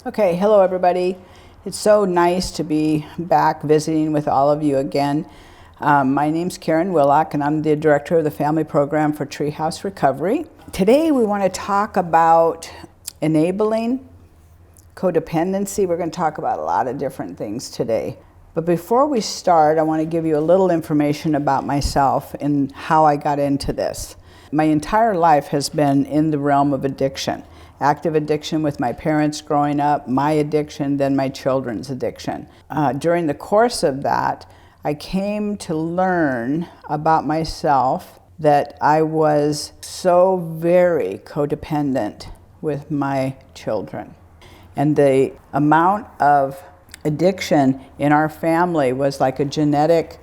Okay, hello everybody. It's so nice to be back visiting with all of you again. My name's Karen Willock and I'm the director of the family program for Treehouse Recovery. Today we want to talk about enabling codependency. We're going to talk about a lot of different things today. But before we start, I want to give you a little information about myself and how I got into this. My entire life has been in the realm of addiction. Active addiction with my parents growing up, my addiction, then my children's addiction. During the course of that, I came to learn about myself that I was so very codependent with my children. And the amount of addiction in our family was like a genetic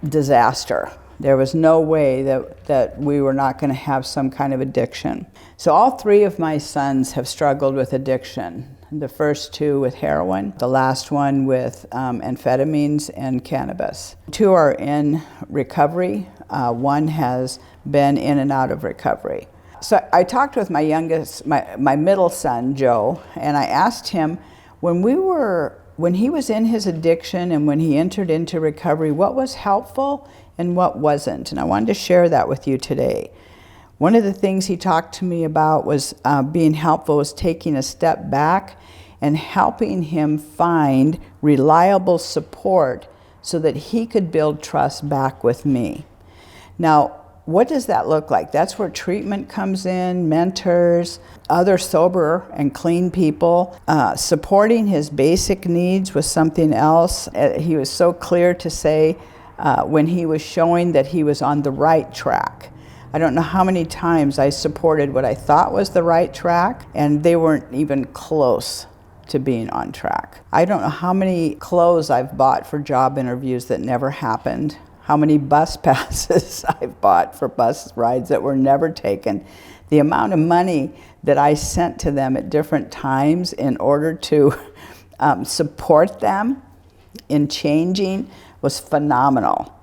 disaster. There was no way that we were not going to have some kind of addiction. So all three of my sons have struggled with addiction. The first two with heroin, the last one with amphetamines and cannabis. Two are in recovery. One has been in and out of recovery. So I talked with my youngest, my middle son, Joe, and I asked him, when he was in his addiction and when he entered into recovery, what was helpful and what wasn't? And I wanted to share that with you today. One of the things he talked to me about was being helpful was taking a step back and helping him find reliable support so that he could build trust back with me. Now, what does that look like? That's where treatment comes in, mentors, other sober and clean people. Supporting his basic needs was something else. He was so clear to say when he was showing that he was on the right track. I don't know how many times I supported what I thought was the right track, and they weren't even close to being on track. I don't know how many clothes I've bought for job interviews that never happened. How many bus passes I've bought for bus rides that were never taken. The amount of money that I sent to them at different times in order to support them in changing was phenomenal.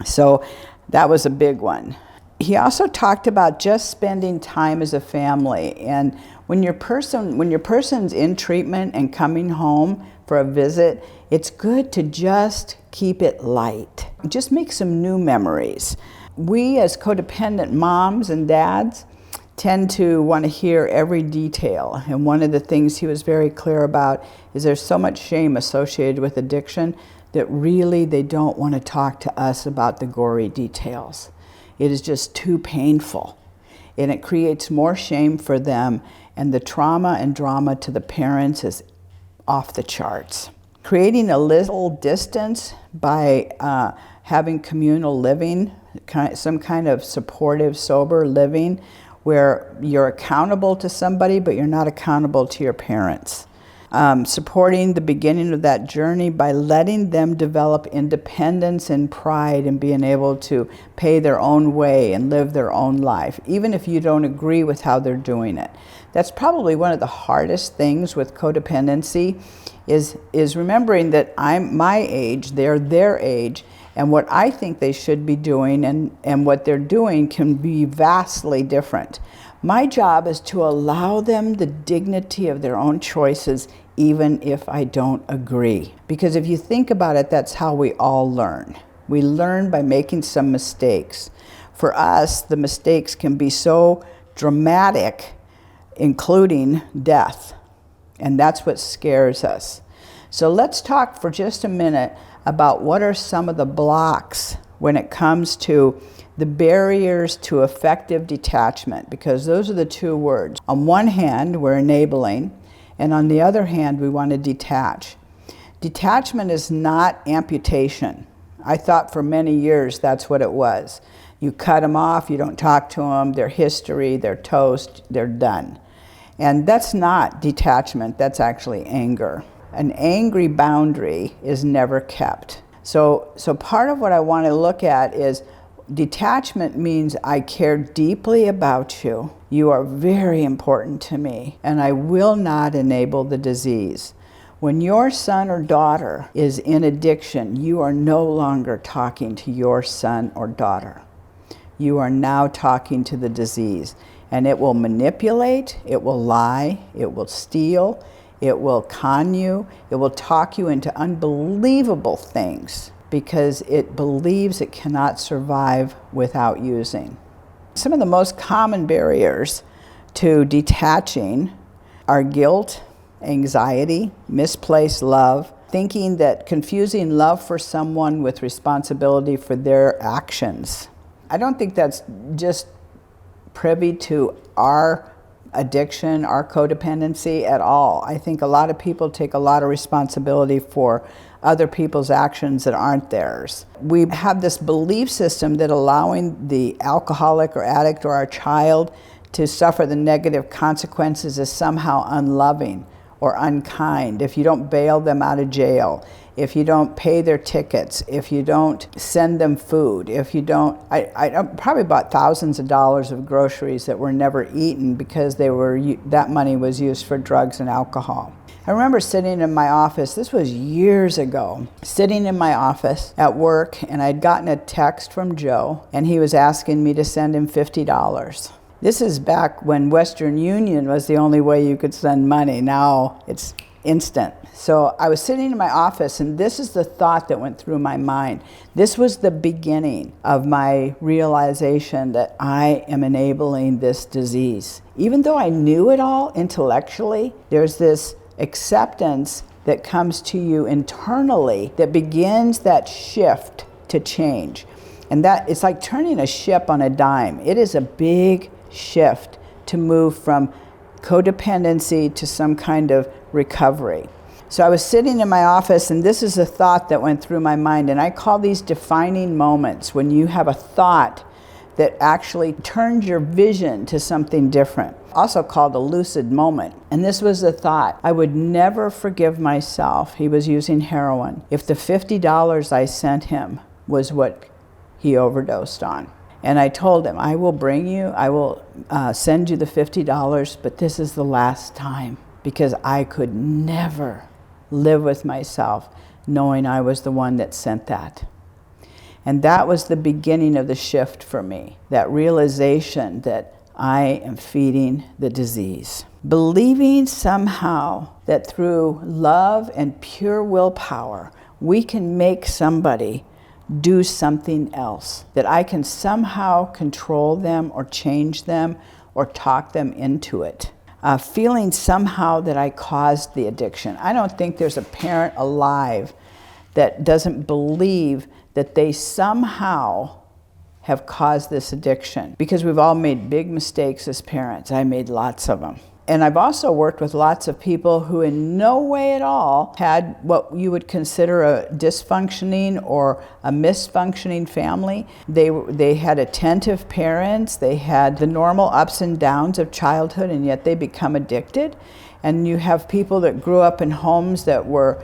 So that was a big one. He also talked about just spending time as a family. And when your person's in treatment and coming home for a visit, it's good to just keep it light. Just make some new memories. We as codependent moms and dads tend to want to hear every detail. And one of the things he was very clear about is there's so much shame associated with addiction that really they don't want to talk to us about the gory details. It is just too painful. And it creates more shame for them, and the trauma and drama to the parents is off the charts. Creating a little distance by having communal living, some kind of supportive, sober living, where you're accountable to somebody, but you're not accountable to your parents. Supporting the beginning of that journey by letting them develop independence and pride and being able to pay their own way and live their own life, even if you don't agree with how they're doing it. That's probably one of the hardest things with codependency is remembering that I'm my age, they're their age, and what I think they should be doing and what they're doing can be vastly different. My job is to allow them the dignity of their own choices, even if I don't agree. Because if you think about it, that's how we all learn. We learn by making some mistakes. For us, the mistakes can be so dramatic, including death. And that's what scares us. So let's talk for just a minute about what are some of the blocks when it comes to the barriers to effective detachment, because those are the two words. On one hand, we're enabling, and on the other hand, we want to detach. Detachment is not amputation. I thought for many years that's what it was. You cut them off, you don't talk to them, their history, they're toast, they're done. And that's not detachment, that's actually anger. An angry boundary is never kept. So part of what I want to look at is detachment means I care deeply about you. You are very important to me, and I will not enable the disease. When your son or daughter is in addiction, you are no longer talking to your son or daughter. You are now talking to the disease. And it will manipulate, it will lie, it will steal, it will con you, it will talk you into unbelievable things because it believes it cannot survive without using. Some of the most common barriers to detaching are guilt, anxiety, misplaced love, thinking that confusing love for someone with responsibility for their actions. I don't think that's just privy to our addiction, our codependency at all. I think a lot of people take a lot of responsibility for other people's actions that aren't theirs. We have this belief system that allowing the alcoholic or addict or our child to suffer the negative consequences is somehow unloving or unkind. If you don't bail them out of jail, if you don't pay their tickets, if you don't send them food, if you don't, I probably bought thousands of dollars of groceries that were never eaten because that money was used for drugs and alcohol. I remember sitting in my office, this was years ago, sitting in my office at work, and I'd gotten a text from Joe, and he was asking me to send him $50. This is back when Western Union was the only way you could send money. Now it's instant. So I was sitting in my office, and this is the thought that went through my mind. This was the beginning of my realization that I am enabling this disease. Even though I knew it all intellectually, there's this acceptance that comes to you internally that begins that shift to change. And that it's like turning a ship on a dime. It is a big shift to move from codependency to some kind of recovery. So I was sitting in my office, and this is a thought that went through my mind, and I call these defining moments, when you have a thought that actually turns your vision to something different, also called a lucid moment. And this was the thought: I would never forgive myself. He was using heroin. If the $50 I sent him was what he overdosed on. And I told him, I will send you the $50, but this is the last time, because I could never live with myself knowing I was the one that sent that. And that was the beginning of the shift for me, that realization that I am feeding the disease. Believing somehow that through love and pure willpower, we can make somebody do something else, that I can somehow control them or change them or talk them into it. Feeling somehow that I caused the addiction. I don't think there's a parent alive that doesn't believe that they somehow have caused this addiction, because we've all made big mistakes as parents. I made lots of them. And I've also worked with lots of people who in no way at all had what you would consider a dysfunctioning or a misfunctioning family. They had attentive parents, they had the normal ups and downs of childhood, and yet they become addicted. And you have people that grew up in homes that were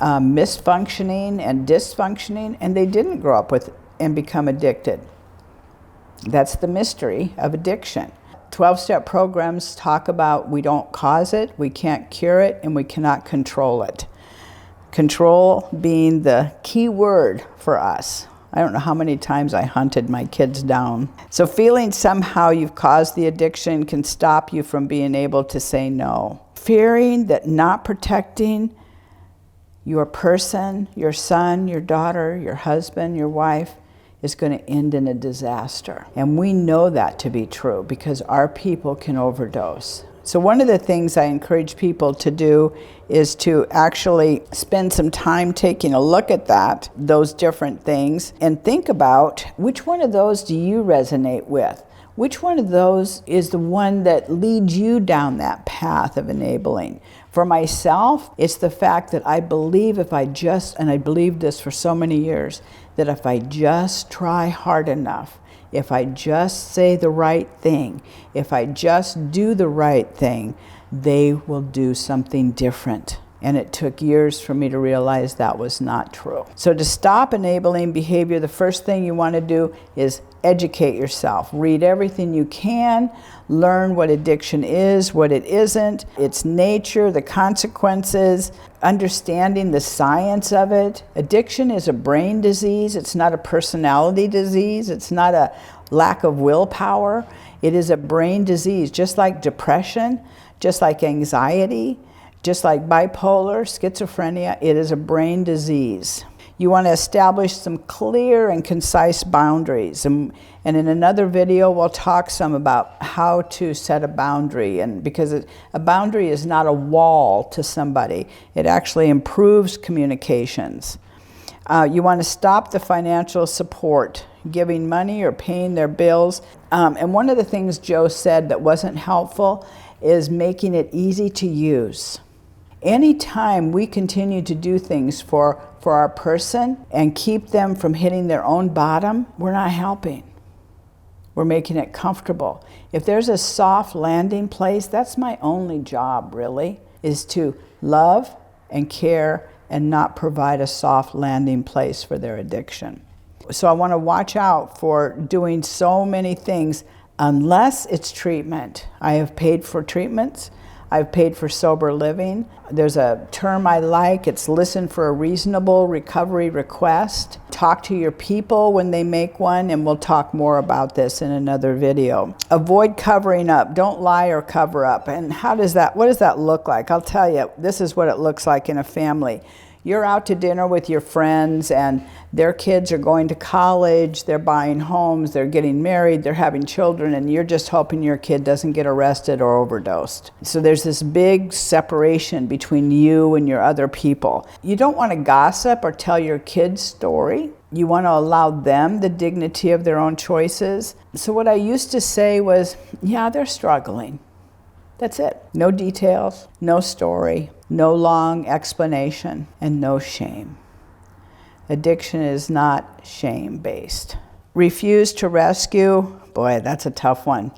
misfunctioning and dysfunctioning, and they didn't grow up with and become addicted. That's the mystery of addiction. 12-step programs talk about we don't cause it, we can't cure it, and we cannot control it. Control being the key word for us. I don't know how many times I hunted my kids down. So feeling somehow you've caused the addiction can stop you from being able to say no. Fearing that not protecting your person, your son, your daughter, your husband, your wife, is going to end in a disaster. And we know that to be true because our people can overdose. So one of the things I encourage people to do is to actually spend some time taking a look at those different things, and think about which one of those do you resonate with? Which one of those is the one that leads you down that path of enabling? For myself, it's the fact that I believe and I believed this for so many years, that if I just try hard enough, if I just say the right thing, if I just do the right thing, they will do something different. And it took years for me to realize that was not true. So to stop enabling behavior, the first thing you want to do is educate yourself. Read everything you can, learn what addiction is, what it isn't, its nature, the consequences, understanding the science of it. Addiction is a brain disease. It's not a personality disease. It's not a lack of willpower. It is a brain disease, just like depression, just like anxiety, just like bipolar, schizophrenia. It is a brain disease. You want to establish some clear and concise boundaries. And in another video, we'll talk some about how to set a boundary. And because a boundary is not a wall to somebody, it actually improves communications. You want to stop the financial support, giving money or paying their bills. And one of the things Joe said that wasn't helpful is making it easy to use. Anytime we continue to do things for our person and keep them from hitting their own bottom, we're not helping. We're making it comfortable. If there's a soft landing place, that's my only job, really, is to love and care and not provide a soft landing place for their addiction. So I want to watch out for doing so many things unless it's treatment. I have paid for treatments. I've paid for sober living. There's a term I like. It's listen for a reasonable recovery request. Talk to your people when they make one, and we'll talk more about this in another video. Avoid covering up. Don't lie or cover up. And what does that look like? I'll tell you, this is what it looks like in a family. You're out to dinner with your friends and their kids are going to college, they're buying homes, they're getting married, they're having children, and you're just hoping your kid doesn't get arrested or overdosed. So there's this big separation between you and your other people. You don't want to gossip or tell your kids' story. You want to allow them the dignity of their own choices. So what I used to say was, yeah, they're struggling. That's it. No details, no story, no long explanation, and no shame. Addiction is not shame-based. Refuse to rescue. Boy, that's a tough one.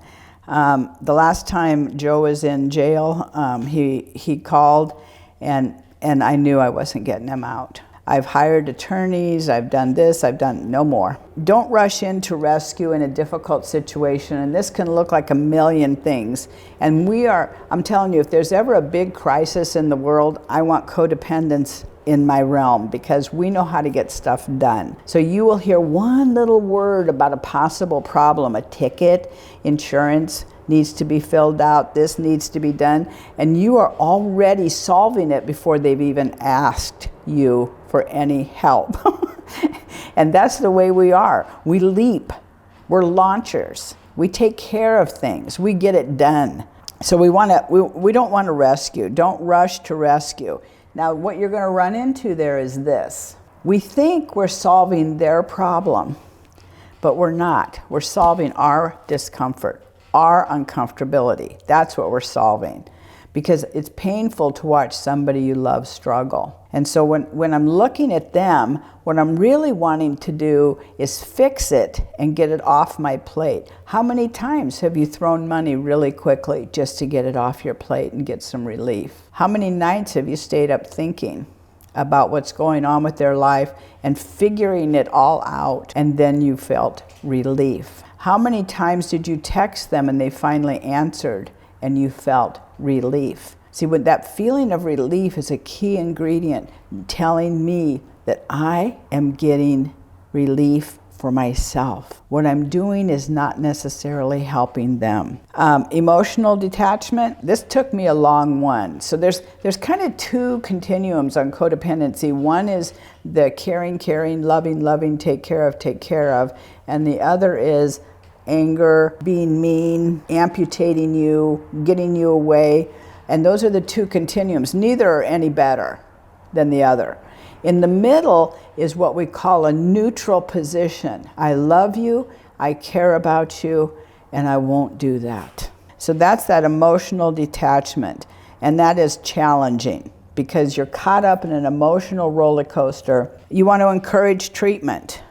The last time Joe was in jail, he called, and I knew I wasn't getting him out. I've hired attorneys, I've done this, I've done no more. Don't rush in to rescue in a difficult situation, and this can look like a million things. And I'm telling you, if there's ever a big crisis in the world, I want codependents in my realm because we know how to get stuff done. So you will hear one little word about a possible problem, a ticket, insurance needs to be filled out, this needs to be done, and you are already solving it before they've even asked you for any help. And that's the way we are. We leap. We're launchers. We take care of things. We get it done. So we don't want to rescue. Don't rush to rescue. Now, what you're going to run into there is this. We think we're solving their problem, but we're not. We're solving our discomfort, our uncomfortability. That's what we're solving, because it's painful to watch somebody you love struggle. And so when I'm looking at them, what I'm really wanting to do is fix it and get it off my plate. How many times have you thrown money really quickly just to get it off your plate and get some relief? How many nights have you stayed up thinking about what's going on with their life and figuring it all out, and then you felt relief? How many times did you text them and they finally answered and you felt relief? See, what that feeling of relief is a key ingredient telling me that I am getting relief for myself. What I'm doing is not necessarily helping them. Emotional detachment, this took me a long one. So there's kind of two continuums on codependency. One is the caring, loving, take care of, and the other is anger, being mean, amputating you, getting you away. And those are the two continuums. Neither are any better than the other. In the middle is what we call a neutral position. I love you, I care about you, and I won't do that. So that's that emotional detachment. And that is challenging because you're caught up in an emotional roller coaster. You want to encourage treatment.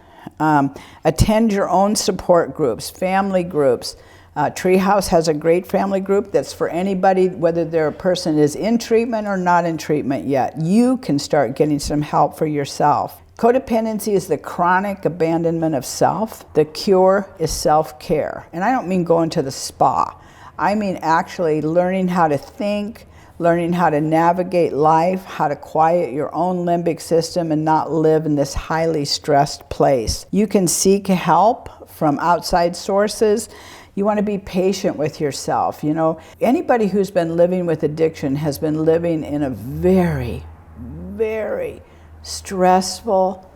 Attend your own support groups, family groups. Treehouse has a great family group that's for anybody, whether their person is in treatment or not in treatment yet. You can start getting some help for yourself. Codependency is the chronic abandonment of self. The cure is self-care. And I don't mean going to the spa. I mean actually learning how to think, learning how to navigate life, how to quiet your own limbic system and not live in this highly stressed place. You can seek help from outside sources. You want to be patient with yourself. You know, anybody who's been living with addiction has been living in a very, very stressful,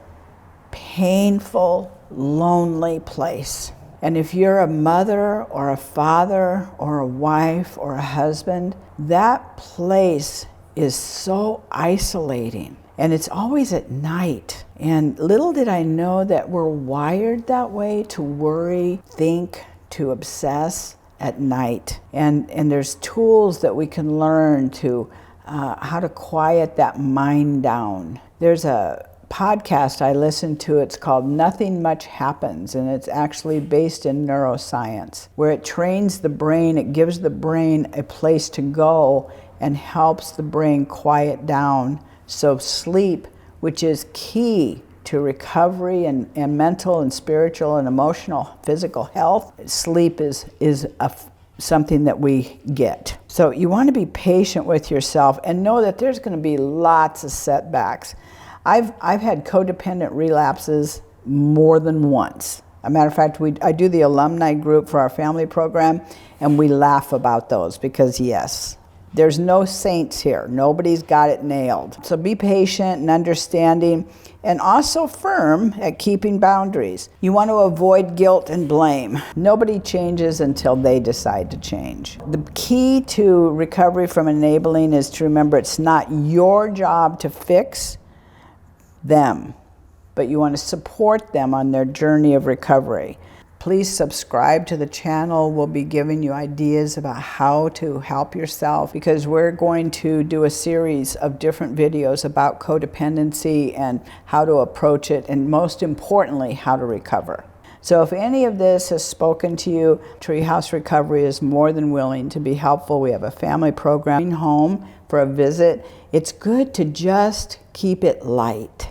painful, lonely place. And if you're a mother or a father or a wife or a husband, that place is so isolating. And it's always at night. And little did I know that we're wired that way, to worry, think, to obsess at night. And there's tools that we can learn to how to quiet that mind down. There's a podcast I listened to, it's called Nothing Much Happens, and it's actually based in neuroscience, where it trains the brain, it gives the brain a place to go and helps the brain quiet down. So sleep, which is key to recovery and mental and spiritual and emotional, physical health, sleep is something that we get. So you want to be patient with yourself and know that there's going to be lots of setbacks. I've had codependent relapses more than once. As a matter of fact, I do the alumni group for our family program, and we laugh about those because, yes, there's no saints here. Nobody's got it nailed. So be patient and understanding, and also firm at keeping boundaries. You want to avoid guilt and blame. Nobody changes until they decide to change. The key to recovery from enabling is to remember it's not your job to fix them, but you want to support them on their journey of recovery. Please subscribe to the channel. We'll be giving you ideas about how to help yourself, because we're going to do a series of different videos about codependency and how to approach it, and most importantly, how to recover. So if any of this has spoken to you, Treehouse Recovery is more than willing to be helpful. We have a family program home for a visit. It's good to just keep it light.